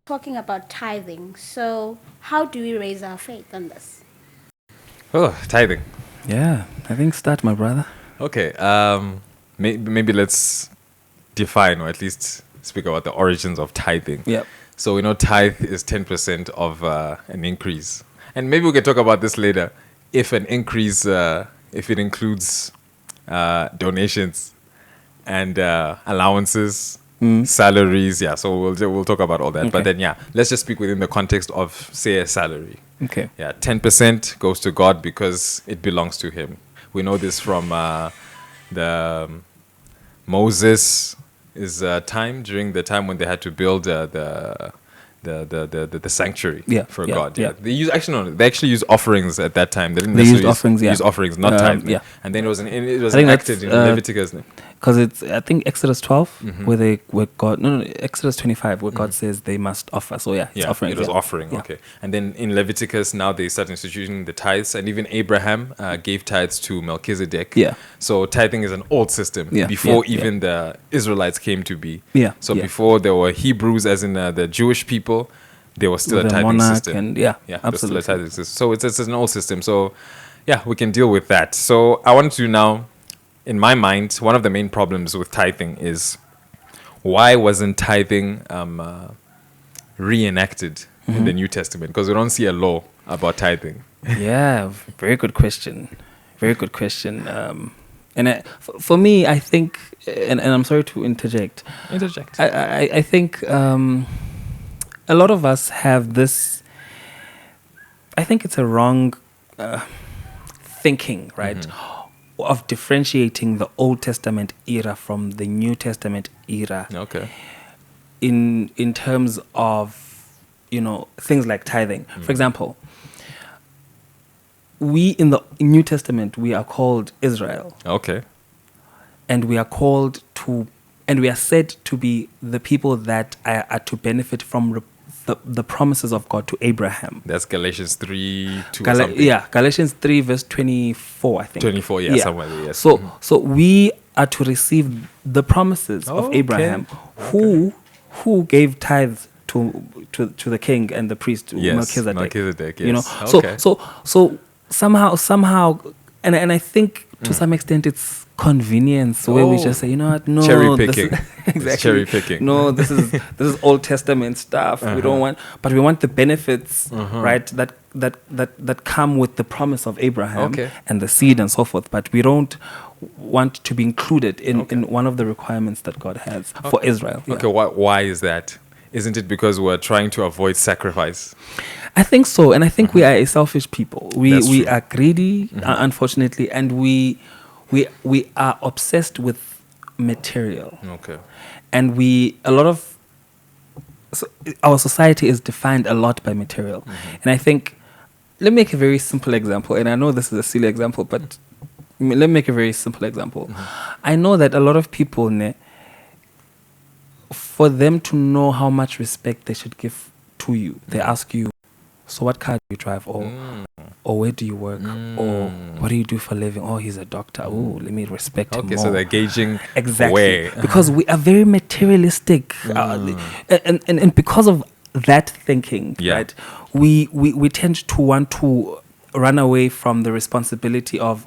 talking about tithing. So, how do we raise our faith on this? Oh, tithing. Yeah, I think start, my brother. Okay. Maybe let's define or at least speak about the origins of tithing. Yep. So we know tithe is 10% of an increase, and maybe we can talk about this later. If an increase, if it includes donations and allowances, salaries, yeah. So we'll talk about all that. Okay. But then, yeah, let's just speak within the context of, say, a salary. Okay. Yeah, 10% goes to God because it belongs to Him. We know this from the Moses' time, during the time when they had to build the sanctuary for God. Yeah. They actually use offerings at that time. They didn't They used necessarily offerings, use offerings, not tithing. yeah. And then it was I think enacted that's, in Leviticus. Because it's, I think, Exodus 12, where God, no, Exodus 25, where God says they must offer. So it's offerings. It was offering. Yeah. Okay. And then in Leviticus, now they start instituting the tithes, and even Abraham gave tithes to Melchizedek. Yeah. So tithing is an old system before even the Israelites came to be. Yeah. So before there were Hebrews, as in the Jewish people, there was still With a the tithing monarch system. and There was still a absolutely. tithing system. So it's an old system. So yeah, we can deal with that. So I want to now, in my mind, one of the main problems with tithing is, why wasn't tithing reenacted in the New Testament? Because we don't see a law about tithing. Yeah, very good question. Very good question. For me, I think, and I'm sorry to interject. Interject. I think a lot of us have this. I think it's a wrong thinking, right? Of differentiating the Old Testament era from the New Testament era. Okay. In terms of, things like tithing. For example, we in the New Testament, we are called Israel. Okay. And we are called to, and we are said to be the people that are to benefit from the promises of God to Abraham. That's Galatians 3, 2 or something. Yeah, Galatians 3 verse 24, I think. 24, somewhere there, yes. So we are to receive the promises of Okay. Abraham, who gave tithes to the king and the priest, Melchizedek. Yes. So somehow, and I think to some extent it's convenience, where we just say, you know what, no, cherry this picking. is- exactly. It's cherry picking. No, this is Old Testament stuff. We don't want, but we want the benefits, right? That come with the promise of Abraham and the seed and so forth. But we don't want to be included in one of the requirements that God has for Israel. Yeah. Okay, why is that? Isn't it because we're trying to avoid sacrifice? I think so, and I think we are a selfish people. That's We true. are greedy, unfortunately, and we are obsessed with material. Okay. And our society is defined a lot by material. And I think, let me make a very simple example. And I know this is a silly example, but let me make a very simple example. I know that a lot of people, for them to know how much respect they should give to you, they ask you, so what car do you drive? Or where do you work? Or what do you do for a living? Oh, he's a doctor. Oh, let me respect him more. Okay, so they're gauging Exactly. where. Because we are very materialistic. And because of that thinking, right, we tend to want to run away from the responsibility of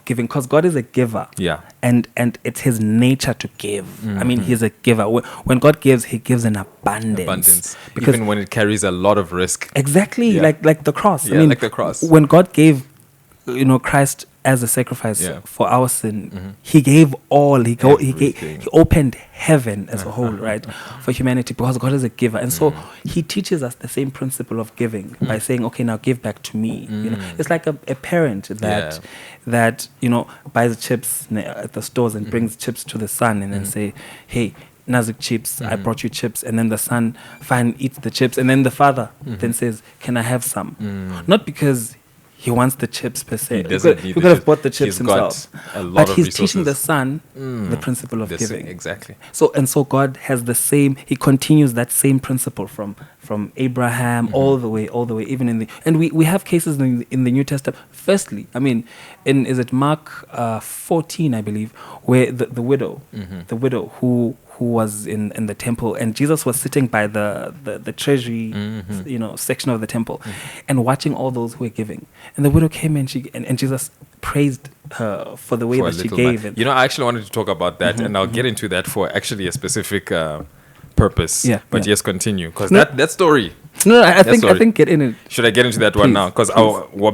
giving, because God is a giver. Yeah. And it's his nature to give. I mean, he's a giver. When God gives, he gives in abundance. Because Even when it carries a lot of risk. exactly, Yeah. like the cross. Yeah, like the cross. When God gave, Christ as a sacrifice for our sin, he gave all. He opened heaven as a whole, right, for humanity, because God is a giver. And so he teaches us the same principle of giving by saying, okay, now give back to me. It's like a parent that buys chips at the stores and brings chips to the son and then say, hey, Nazik chips, I brought you chips. And then the son eats the chips, and then the father then says, can I have some? Not because he wants the chips per se. He could have bought the chips himself. But he's teaching the son the principle of giving. Exactly. So God has the same. He continues that same principle from Abraham all the way, even in the. And we have cases in the New Testament. Firstly, I mean, is it Mark 14, I believe, where the widow who who was in the temple, and Jesus was sitting by the treasury, section of the temple, and watching all those who were giving. And the widow came and and Jesus praised her for the way For a that she little gave. man. I actually wanted to talk about that, and I'll get into that for actually a specific purpose. Yeah, But yeah. yes, continue, because No. that story. No, I That's think get in it. Should I get into that one Please, now? Because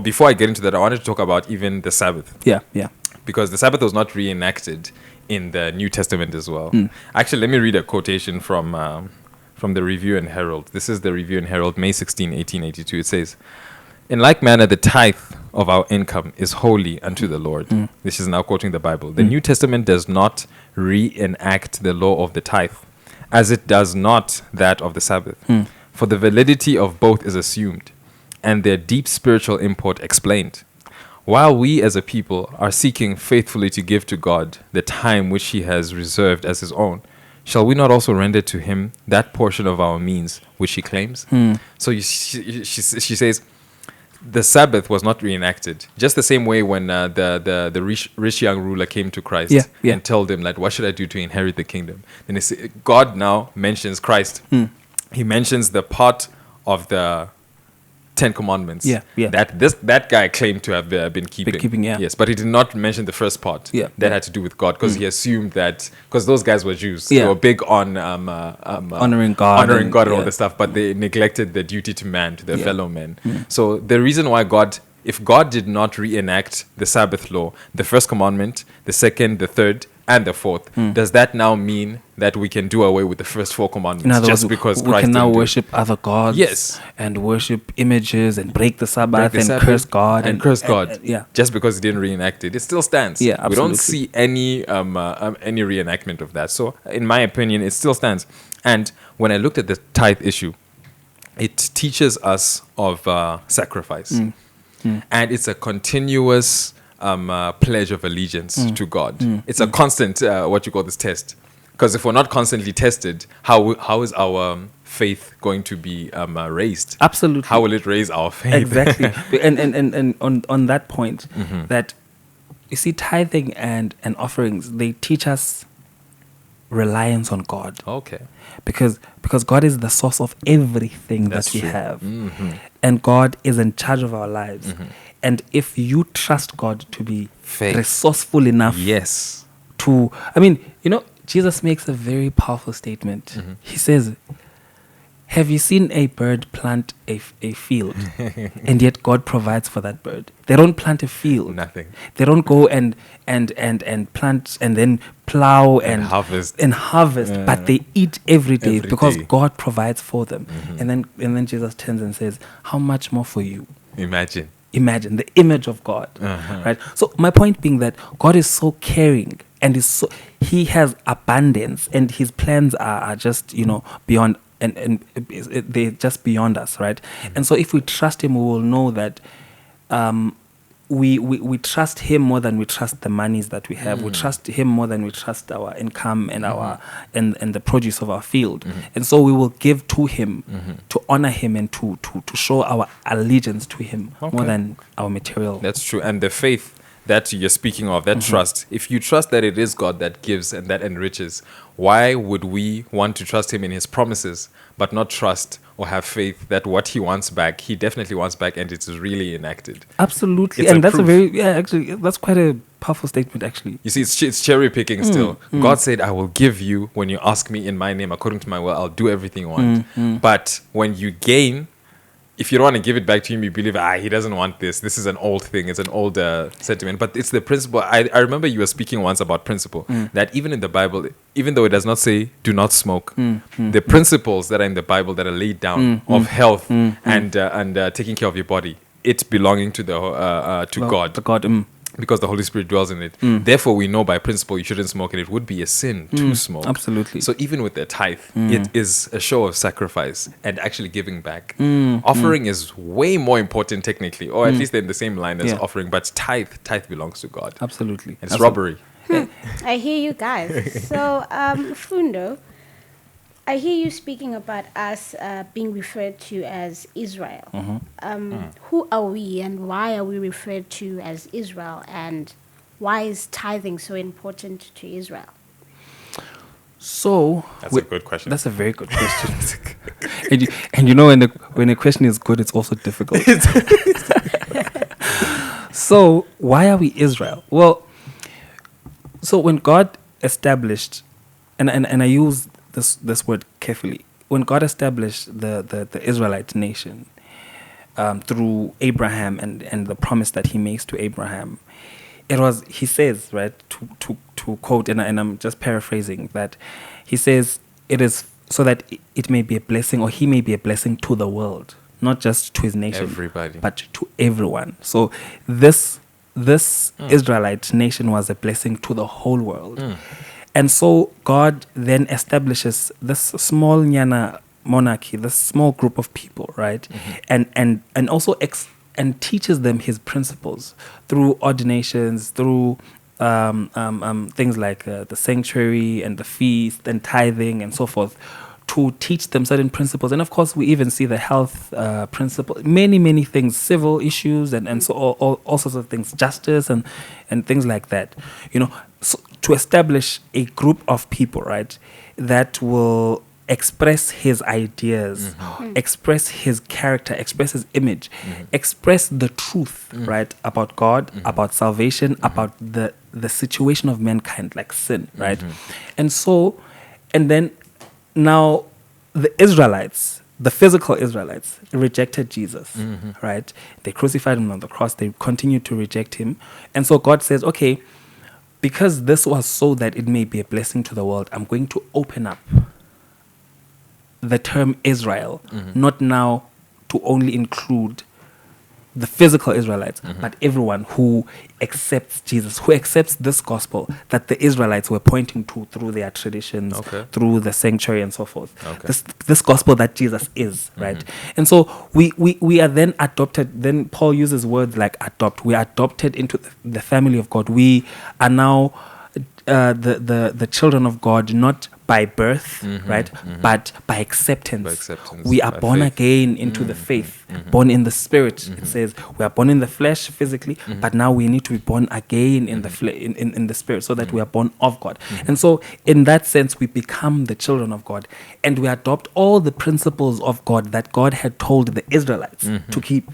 before I get into that, I wanted to talk about even the Sabbath. Yeah, yeah. Because the Sabbath was not reenacted in the New Testament as well. Actually, let me read a quotation from the Review and Herald. This is the Review and Herald, May 16, 1882. It says, "In like manner, the tithe of our income is holy unto the Lord." This is now quoting the Bible. "The New Testament does not reenact the law of the tithe, as it does not that of the Sabbath. For the validity of both is assumed, and their deep spiritual import explained. While we as a people are seeking faithfully to give to God the time which he has reserved as his own, shall we not also render to him that portion of our means which he claims?" So she says, the Sabbath was not reenacted. Just the same way when the rich young ruler came to Christ and told him, like, what should I do to inherit the kingdom? Then God now mentions Christ. He mentions the part of the 10 Commandments that guy claimed to have been keeping. Yes, but he did not mention the first part that had to do with God, because he assumed that, because those guys were Jews, they were big on honoring God and all the stuff, but they neglected the duty to man, to their fellow men. So the reason why if God did not reenact the Sabbath law, the first commandment, the second, the third, and the fourth, does that now mean that we can do away with the first 4 commandments? In other just words, because we Christ can now didn't do it? worship other gods, Yes, and worship images and break the Sabbath the and Sabbath curse God and curse God. yeah, just because he didn't reenact it, it still stands. Yeah, we don't absolutely. see any reenactment of that. So, in my opinion, it still stands. And when I looked at the tithe issue, it teaches us of sacrifice, and it's a continuous pledge of allegiance to God. It's a constant what you call this test. Because if we're not constantly tested, how is our faith going to be raised? Absolutely. How will it raise our faith? Exactly. and on that point, that you see, tithing and offerings, they teach us reliance on God. Okay. Because God is the source of everything That's that we true. have. And God is in charge of our lives. And if you trust God to be Faith. resourceful enough Yes. to, Jesus makes a very powerful statement. He says, have you seen a bird plant a field? And yet God provides for that bird. They don't plant a field. Nothing. They don't go and plant and then plow and harvest. But they eat every day Every because day. God provides for them. And then Jesus turns and says, how much more for you? Imagine. Imagine the image of God, right? So my point being that God is so caring and he has abundance, and his plans are just beyond, and they're just beyond us, right? And so if we trust him, we will know that we trust him more than we trust the monies that we have. We trust him more than we trust our income and our and the produce of our field. And so we will give to him to honor him and to show our allegiance to him more than our material. That's true. And the faith that you're speaking of, that trust, if you trust that it is God that gives and that enriches, why would we want to trust him in his promises but not trust or have faith that what he wants back, he definitely wants back, and it is really enacted? Absolutely. It's And a that's proof. actually, that's quite a powerful statement, actually. You see, it's cherry picking still. God said, I will give you when you ask me in my name, according to my will, I'll do everything you want. But when you gain, if you don't want to give it back to him, you believe, he doesn't want this. This is an old thing. It's an old sentiment. But it's the principle. I remember you were speaking once about principle, that even in the Bible, even though it does not say, do not smoke, the principles that are in the Bible that are laid down of health and taking care of your body, it belonging to God. To God. Because the Holy Spirit dwells in it. Therefore, we know by principle you shouldn't smoke, and it would be a sin to smoke. Absolutely. So even with the tithe, it is a show of sacrifice and actually giving back. Offering is way more important technically, or at least they're in the same line as offering. But tithe belongs to God. Absolutely. It's robbery. I hear you guys. So, Fundo, I hear you speaking about us being referred to as Israel. Who are we, and why are we referred to as Israel, and why is tithing so important to Israel? So That's a good question. That's a very good question. and you know when a question is good, it's also difficult. So why are we Israel? Well, so when God established, and I use this word carefully, when God established the Israelite nation through Abraham and the promise that He makes to Abraham, it was, He says, right, to quote, and I'm just paraphrasing, that He says it is so that it may be a blessing, or He may be a blessing to the world, not just to His nation, Everybody. but to everyone. So this Israelite nation was a blessing to the whole world. And so God then establishes this small nyana monarchy, this small group of people, right? And also and teaches them His principles through ordinations, through things like the sanctuary and the feast and tithing and so forth, to teach them certain principles. And of course, we even see the health principle, many things, civil issues, and so all sorts of things, justice and things like that. You know, so to establish a group of people, right, that will express His ideas, express His character, express His image, express the truth, right, about God, about salvation, about the situation of mankind, like sin, right? And so, and then now the Israelites, the physical Israelites, rejected Jesus, right? They crucified Him on the cross. They continued to reject Him. And so God says, okay, because this was so that it may be a blessing to the world, I'm going to open up the term Israel, not now to only include the physical Israelites, but everyone who accepts Jesus, who accepts this gospel that the Israelites were pointing to through their traditions, through the sanctuary and so forth. This gospel that Jesus is, right? And so we are then adopted. Then Paul uses words like adopt. We are adopted into the family of God. We are now the children of God, not by birth, right, but by acceptance. We are born again into the faith, born in the spirit. It says we are born in the flesh physically, but now we need to be born again in the in the spirit, so that we are born of God. And so in that sense, we become the children of God, and we adopt all the principles of God that God had told the Israelites to keep.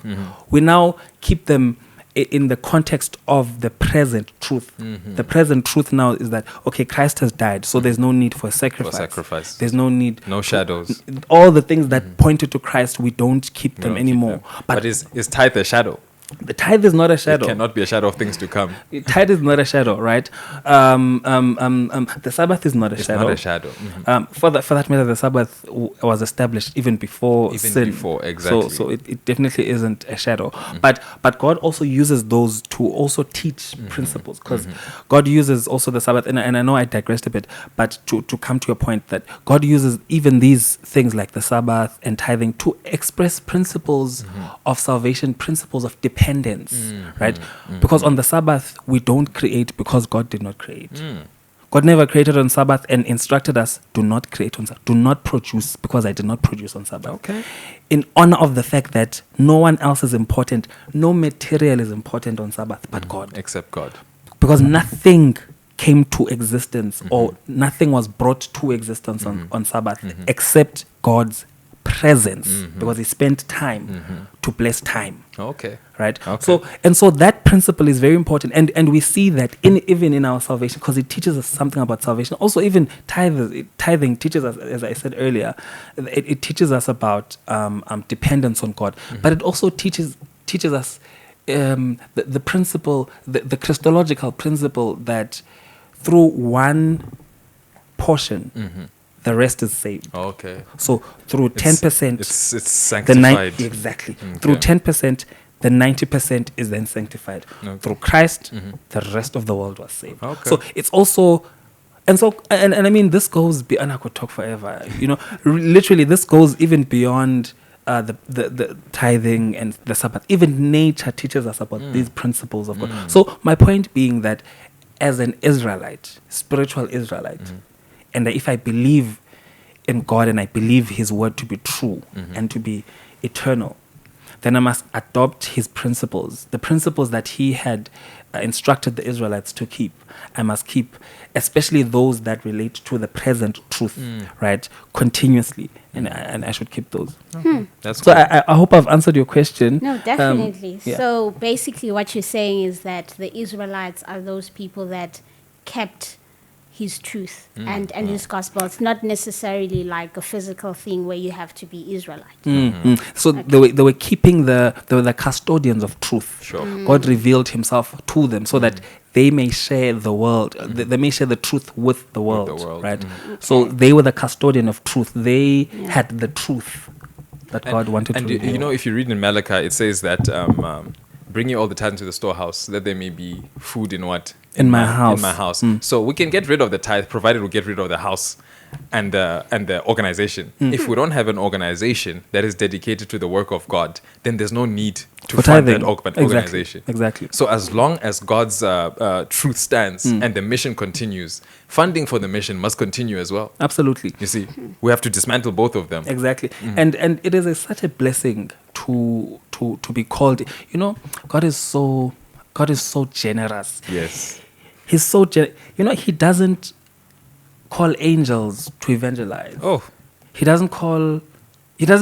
We now keep them in the context of the present truth. The present truth now is that, okay, Christ has died, so there's no need for a sacrifice. There's no need. No shadows. All the things that pointed to Christ, we don't keep them anymore. But is tithe a shadow? The tithe is not a shadow. It cannot be a shadow of things to come. Tithe is not a shadow, right? The Sabbath is not a shadow. It's not a shadow. For that matter, the Sabbath was established even before sin. Before, exactly. So it definitely isn't a shadow. But God also uses those to also teach principles, because God uses also the Sabbath, and I know I digressed a bit, but to come to your point, that God uses even these things like the Sabbath and tithing to express principles of salvation, principles of dependence, right? Because on the Sabbath, we don't create because God did not create. God never created on Sabbath and instructed us, do not create on Sabbath. Do not produce because I did not produce on Sabbath. Okay. In honor of the fact that no one else is important, no material is important on Sabbath but God. Except God. Because nothing came to existence or nothing was brought to existence on Sabbath except God's presence, because He spent time to bless time. Okay. Right. Okay. So that principle is very important, and we see that even in our salvation, because it teaches us something about salvation. Also, even tithing teaches us, as I said earlier, it teaches us about dependence on God, but it also teaches us the principle, the Christological principle, that through one portion, the rest is saved. Okay. So through 10%, it's sanctified. Exactly. Okay. Through 10%, the 90% is then sanctified. Okay. Through Christ, the rest of the world was saved. Okay. So it's also, and I mean, this goes beyond. I could talk forever. You know, literally, this goes even beyond the tithing and the Sabbath. Even nature teaches us about these principles of God. So my point being that, as an Israelite, spiritual Israelite, and if I believe in God and I believe His word to be true and to be eternal, then I must adopt his principles, the principles that he had instructed the Israelites to keep. I must keep, especially those that relate to the present truth, right? Continuously, and I should keep those. That's So cool. I hope I've answered your question. No, definitely. Yeah. So basically, what you're saying is that the Israelites are those people that kept his truth and his gospel. It's not necessarily like a physical thing where you have to be Israelite. So they were keeping they were the custodians of truth. Sure. God revealed himself to them so that they may share the world. They may share the truth with the world, world. right? So they were the custodian of truth. They had the truth that God wanted to And reveal. you know, if you read in Malachi, it says that bring you all the tithe to the storehouse, that there may be food in what? In my house. In my house. So we can get rid of the tithe, provided we get rid of the house and the organization. If we don't have an organization that is dedicated to the work of God, then there's no need to For fund tithing. that organization. Exactly. So as long as God's truth stands and the mission continues, funding for the mission must continue as well. Absolutely. You see, we have to dismantle both of them. Exactly. And it is such a blessing to be called. You know, God is so generous. Yes. He's so he doesn't call angels to evangelize. Oh, He doesn't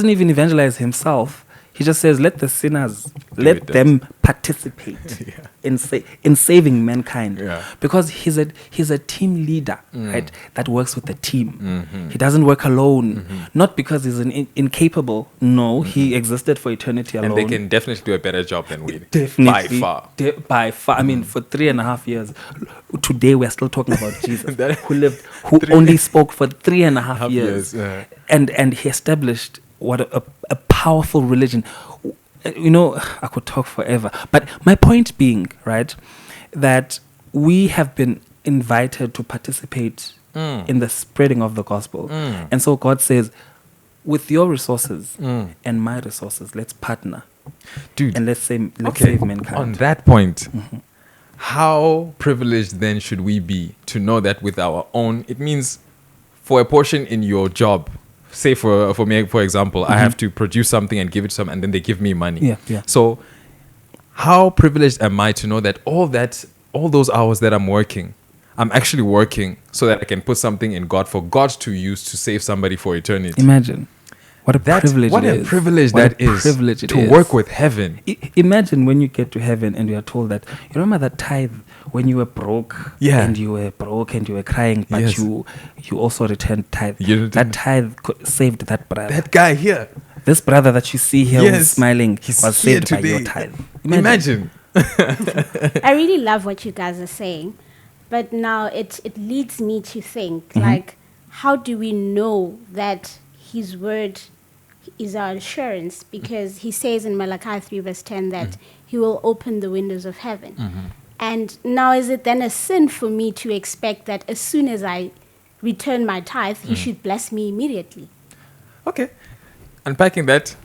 even evangelize himself. He just says, let the sinners, let that. them participate in saving mankind. Yeah. Because he's a team leader, right? That works with the team. He doesn't work alone. Not because he's incapable. No, he existed for eternity alone. and they can definitely do a better job than we. Definitely. By far. By far. I mean, for 3.5 years, today we're still talking about Jesus, That- who only spoke for 3.5 years. years, And he established what a powerful religion. You know, I could talk forever. But my point being, right, that we have been invited to participate in the spreading of the gospel. And so God says, with your resources and my resources, let's partner. Dude, And let's save mankind. on that point, how privileged then should we be to know that with our own, it means for a portion in your job, say for me, for example, I have to produce something and give it to them, and then they give me money. Yeah. So how privileged am I to know that all those hours that I'm working, I'm actually working so that I can put something in God for God to use to save somebody for eternity. Imagine. What a privilege What it a is. privilege What that a is privilege it to is. work with heaven. Imagine when you get to heaven and you are told that, you remember that tithe when you were broke Yeah. and you were crying, but Yes. you also returned tithe. You returned- That tithe saved that brother. That guy here. This brother that you see here Yes. who's smiling He's was here saved by your today. tithe. Imagine. I really love what you guys are saying, but now it leads me to think, like, how do we know that his word is our assurance? Because he says in Malachi 3 verse 10 that he will open the windows of heaven. And now is it then a sin for me to expect that as soon as I return my tithe, he should bless me immediately? Okay. Unpacking that.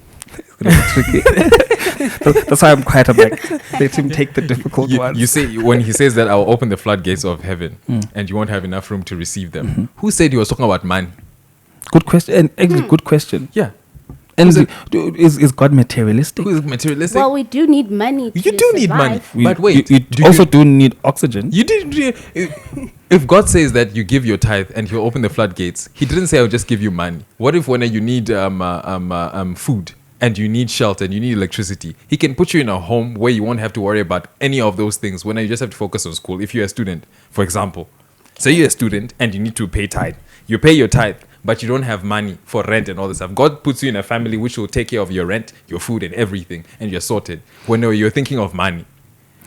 That's why I'm quiet. I'm like, let him take the difficult ones. You say when he says that I'll open the floodgates of heaven and you won't have enough room to receive them. Who said he was talking about money? Good question. And actually, good question. Yeah. And is God materialistic? Who is materialistic? Well, we do need money to you do need money. survive. But wait, you do also do need oxygen. You didn't. If God says that you give your tithe and He'll open the floodgates, He didn't say I'll just give you money. What if when you need food and you need shelter and you need electricity, He can put you in a home where you won't have to worry about any of those things. When you just have to focus on school. If you're a student, for example, say you're a student and you need to pay tithe, you pay your tithe, but you don't have money for rent and all this stuff. God puts you in a family which will take care of your rent, your food, and everything, and you're sorted. When you're thinking of money,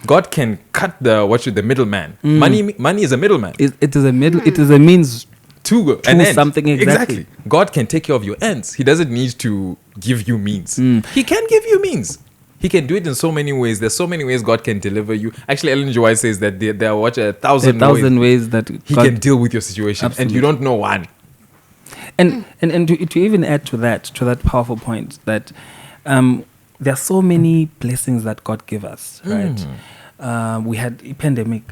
God can cut the middleman. Money is a middleman. It is a middle. It is a means To an end. something exactly. God can take care of your ends. He doesn't need to give you means. He can give you means. He can do it in so many ways. There's so many ways God can deliver you. Actually, Ellen G. White says that there are 1,000 ways that He God can deal with your situation, and Absolutely. you don't know one. And to even add to that powerful point that there are so many blessings that God give us, right? We had a pandemic,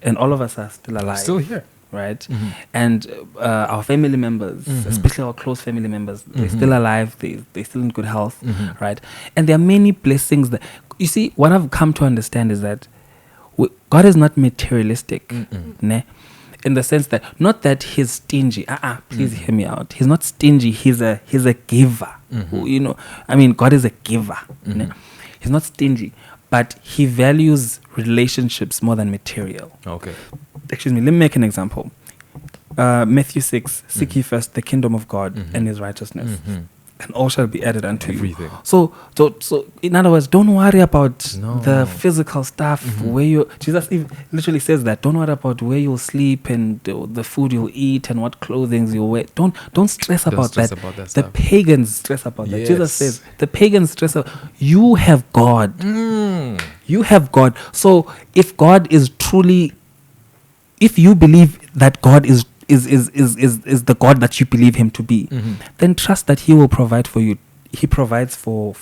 and all of us are still alive. Still here. right? And our family members, especially our close family members, they're still alive, they're still in good health, right? And there are many blessings that, you see, what I've come to understand is that God is not materialistic, ne? In the sense that, not that he's stingy. Please hear me out. He's not stingy. He's a giver. You know, I mean, God is a giver. Ne? He's not stingy, but he values relationships more than material. Okay. Excuse me. Let me make an example. Matthew 6, seek ye first the kingdom of God and his righteousness, and all shall be added unto Everything. you. So in other words, don't worry about the physical stuff where you. Jesus literally says that. Don't worry about where you'll sleep and the food you'll eat and what clothing you'll wear. Don't stress about that. The stuff. pagans stress about that. Yes. Jesus says the pagans stress about. You have God. You have God. So if God is truly, if you believe that God is the God that you believe him to be, then trust that he will provide for you. He provides for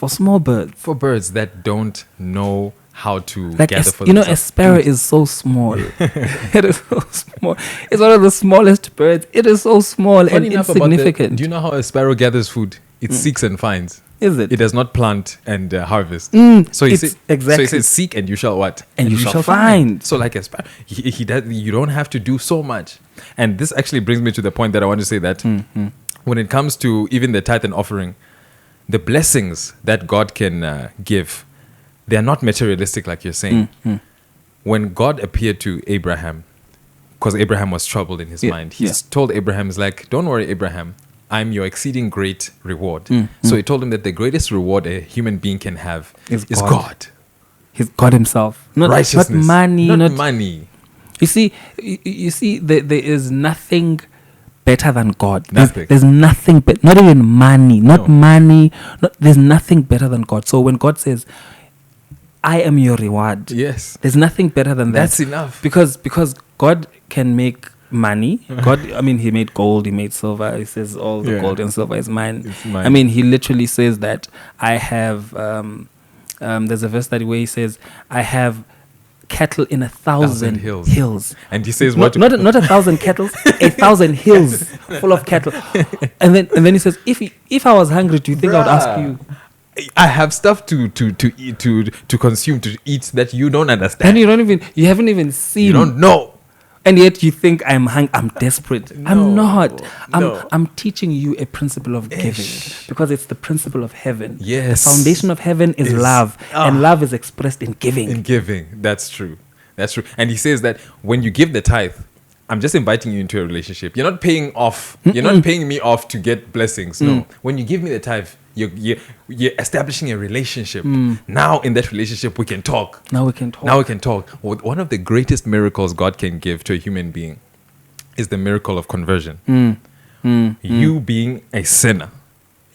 small birds. For birds that don't know how to Like gather for you know, themselves. a sparrow is so small. It is so small. It's one of the smallest birds. It is so small Funny and enough insignificant. do you know how a sparrow gathers food? It seeks and finds. Is it? It does not plant and harvest. So it's So exactly. he says, seek and you shall what? And you shall find. So like a sparrow, he does. You don't have to do so much. And this actually brings me to the point that I want to say that when it comes to even the tithe and offering, the blessings that God can give, they are not materialistic like you're saying. When God appeared to Abraham, because Abraham was troubled in his mind, he told Abraham, he's like, don't worry, Abraham, I'm your exceeding great reward. So he told him that the greatest reward a human being can have is God. He's God himself. Not Righteousness. Not money. Not money. You see, there is nothing better than God. Nothing. There's nothing not even money. Not money. There's nothing better than God. So when God says, I am your reward. Yes. There's nothing better than that. That's enough. Because God can make money. God, I mean, he made gold, he made silver. He says all the gold and silver is mine. It's mine. I mean, he literally says that I have, there's a verse where he says, I have cattle in 1,000 hills. And he says not 1,000 cattle, 1,000 hills full of cattle. And then he says, if I was hungry, do you think I would ask you? I have stuff to eat, to consume, to eat that you don't understand. And you haven't even seen. You don't know. And yet you think I'm desperate. No, I'm not. no. I'm teaching you a principle of giving because it's the principle of heaven. Yes. The foundation of heaven is love, and love is expressed in giving. In giving, that's true. That's true. And he says that when you give the tithe, I'm just inviting you into a relationship. You're not paying off. You're not paying me off to get blessings. No. When you give me the tithe, you're establishing a relationship. Now in that relationship, we can talk. Now we can talk. One of the greatest miracles God can give to a human being is the miracle of conversion. You being a sinner,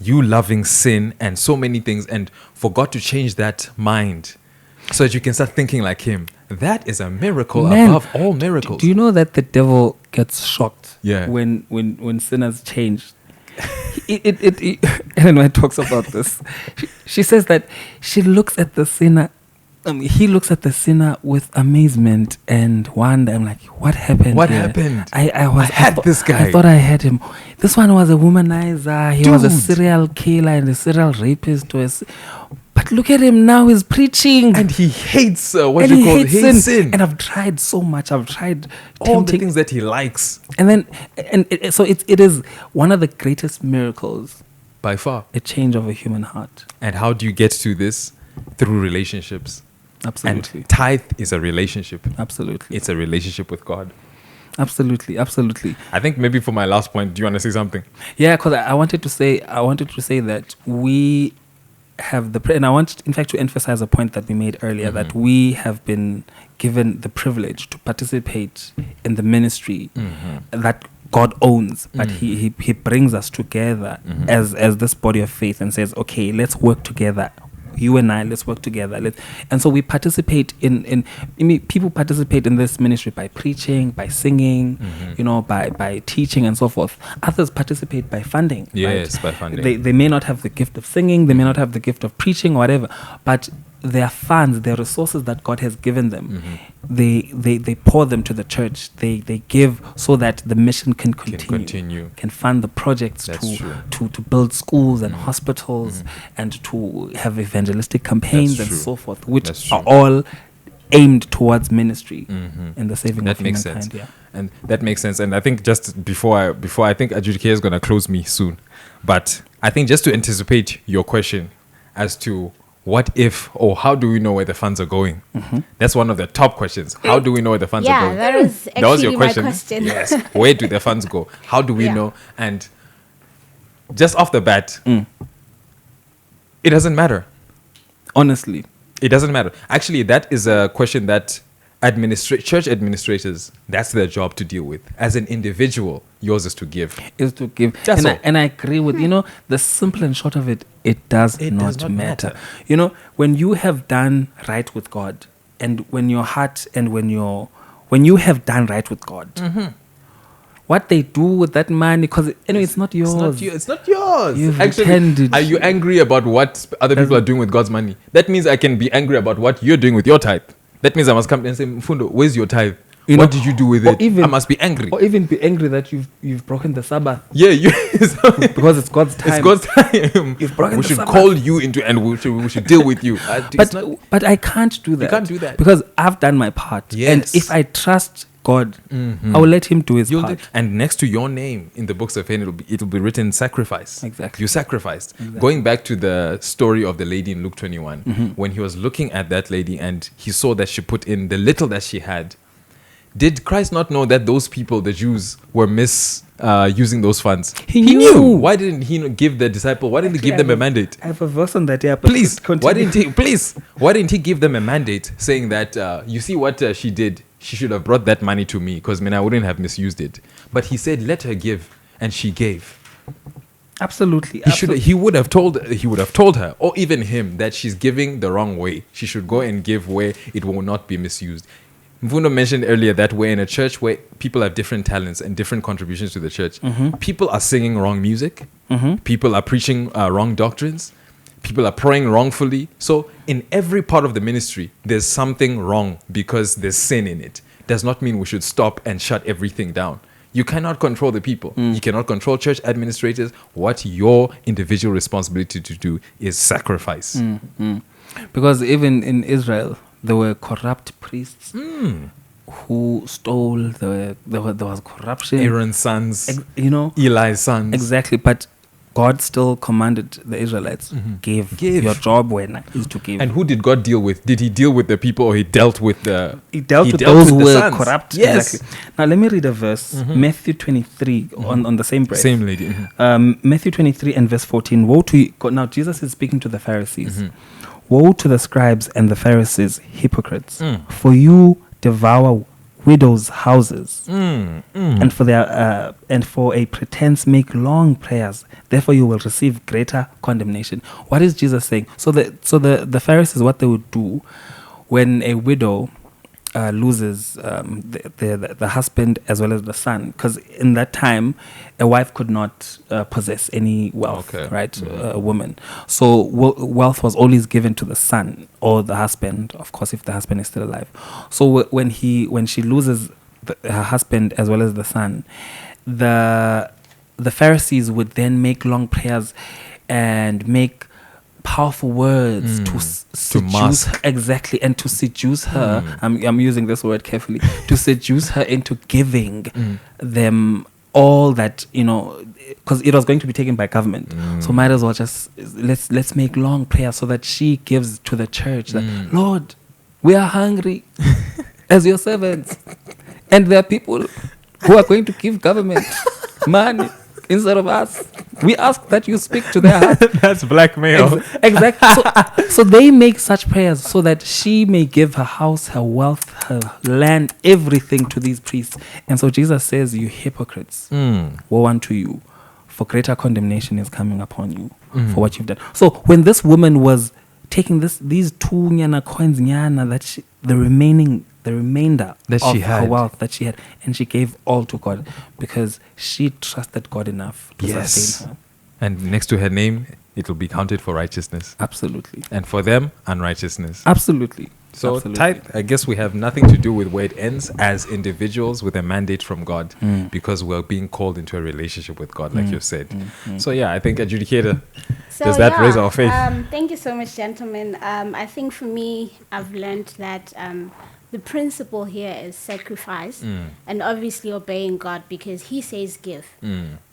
you loving sin and so many things, and for God to change that mind so that you can start thinking like him. That is a miracle above all miracles. Do you know that the devil gets shocked when sinners change? Ellen White talks about this. She says that she looks at the sinner. He looks at the sinner with amazement and wonder. I'm like, what happened? What happened? I had this guy. I thought I had him. This one was a womanizer. He was a serial killer and a serial rapist. But look at him now, he's preaching. And he hates sin. And I've tried so much. I've tried all the things that he likes. So it is one of the greatest miracles. By far. A change of a human heart. And how do you get to this? Through relationships. Absolutely. And tithe is a relationship. Absolutely. It's a relationship with God. Absolutely. I think maybe for my last point, do you want to say something? Yeah, because I wanted to say that we have and I want, in fact, to emphasize a point that we made earlier, that we have been given the privilege to participate in the ministry that God owns, but he brings us together as this body of faith and says, okay, let's work together. You and I, let's work together. And so we participate people participate in this ministry by preaching, by singing, by teaching and so forth. Others participate by funding. Yes, right? by funding. They may not have the gift of singing, they may not have the gift of preaching or whatever, but their funds, their resources that God has given them, they pour them to the church. They give so that the mission can continue. Can fund the projects to build schools and hospitals and to have evangelistic campaigns and so forth, which are all aimed towards ministry and the saving of humankind. Sense. Yeah. And that makes sense. And I think just before I think Adjudicator is going to close me soon, but I think just to anticipate your question as to what if, or how do we know where the funds are going? That's one of the top questions. How do we know where the funds are going? Yeah, that was your question. My question. Yes. Where do the funds go? How do we know? And just off the bat, it doesn't matter. Honestly. It doesn't matter. Actually, that is a question that church administrators, that's their job to deal with. As an individual, yours is to give. That's all. And I agree with, the simple and short of it, it does not matter. When you have done right with God, and when your heart and when you have done right with God, what they do with that money, because anyway, it's not yours. It's not yours. You've Actually, intended. Are you angry about what other people are doing with God's money? That means I can be angry about what you're doing with your tithe. That means I must come and say, Mfundo, where's your tithe? What did you do with it? I must be angry. Or even be angry that you've broken the Sabbath. Yeah, because it's God's time. It's God's time. You've broken we the should Sabbath. Call you into, and we should deal with you. But I can't do that. You can't do that because I've done my part. Yes. And if I trust God, I will let Him do His part. And next to your name in the books of heaven, it'll be written sacrifice. Exactly. You sacrificed. Exactly. Going back to the story of the lady in Luke 21, when he was looking at that lady and he saw that she put in the little that she had, did Christ not know that those people, the Jews, were using those funds? He knew. Why didn't he give the disciple? Why didn't he give them a mandate? I have a verse on that. Yeah, please. Why didn't he give them a mandate saying that you see what she did? She should have brought that money to me because I wouldn't have misused it. But he said, "Let her give," and she gave. Absolutely. He would have told her, or even him, that she's giving the wrong way. She should go and give where it will not be misused. Mvundo mentioned earlier that we're in a church where people have different talents and different contributions to the church. People are singing wrong music. People are preaching wrong doctrines. People are praying wrongfully. So in every part of the ministry, there's something wrong because there's sin in it. Does not mean we should stop and shut everything down. You cannot control the people. You cannot control church administrators. What your individual responsibility to do is sacrifice. Because even in Israel, there were corrupt priests who stole. There was corruption. Aaron's sons, Eli's sons. Exactly, but God still commanded the Israelites, give. Your job is to give. And who did God deal with? Did He deal with the people, or He dealt with the? He dealt with those who were corrupt. Yes. Exactly. Now let me read a verse, Matthew 23, on the same breath. Same lady. Matthew 23 and verse 14. Woe to you! Now Jesus is speaking to the Pharisees. Woe to the scribes and the Pharisees, hypocrites! For you devour widows' houses, and for a pretense make long prayers. Therefore, you will receive greater condemnation. What is Jesus saying? So the Pharisees, what they would do when a widow loses the husband as well as the son, because in that time a wife could not possess any wealth, right? A woman. So wealth was always given to the son or the husband, of course, if the husband is still alive. So when she loses her husband as well as the son, the Pharisees would then make long prayers and make powerful words to seduce her, exactly, and to seduce her. I'm using this word carefully, to seduce her into giving them all that, because it was going to be taken by government. So might as well just let's make long prayers so that she gives to the church that, Lord, we are hungry as your servants, and there are people who are going to give government money instead of us. We ask that you speak to their heart. That's blackmail. Exactly. So they make such prayers so that she may give her house, her wealth, her land, everything to these priests. And so Jesus says, you hypocrites, woe unto you, for greater condemnation is coming upon you for what you've done. So when this woman was taking these 2 nyana coins, that the remainder that of she had, her wealth that she had, and she gave all to God because she trusted God enough to sustain her. And next to her name it will be counted for righteousness. Absolutely. And for them, unrighteousness. Absolutely. So Absolutely. tithe, I guess we have nothing to do with where it ends as individuals with a mandate from God, because we're being called into a relationship with God, like you said. So yeah, I think adjudicator, So, does that raise our faith? Thank you so much, gentlemen. I think for me, I've learned that the principle here is sacrifice and obviously obeying God, because he says give.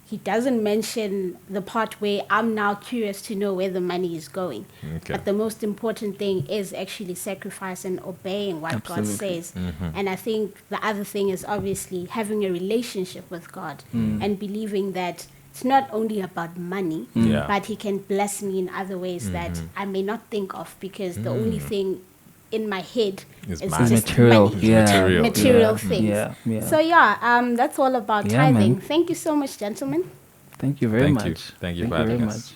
He doesn't mention the part where I'm now curious to know where the money is going. Okay. But the most important thing is actually sacrifice and obeying what God Absolutely. says. And I think the other thing is obviously having a relationship with God and believing that it's not only about money, Yeah. but he can bless me in other ways that I may not think of, because the only thing in my head Is is money. just Material. money. Yeah. Material. Material Yeah. things. Yeah. So that's all about Yeah, tithing. man. Thank you so much, gentlemen. Thank you very Thank much. you. Thank you for having very us. much.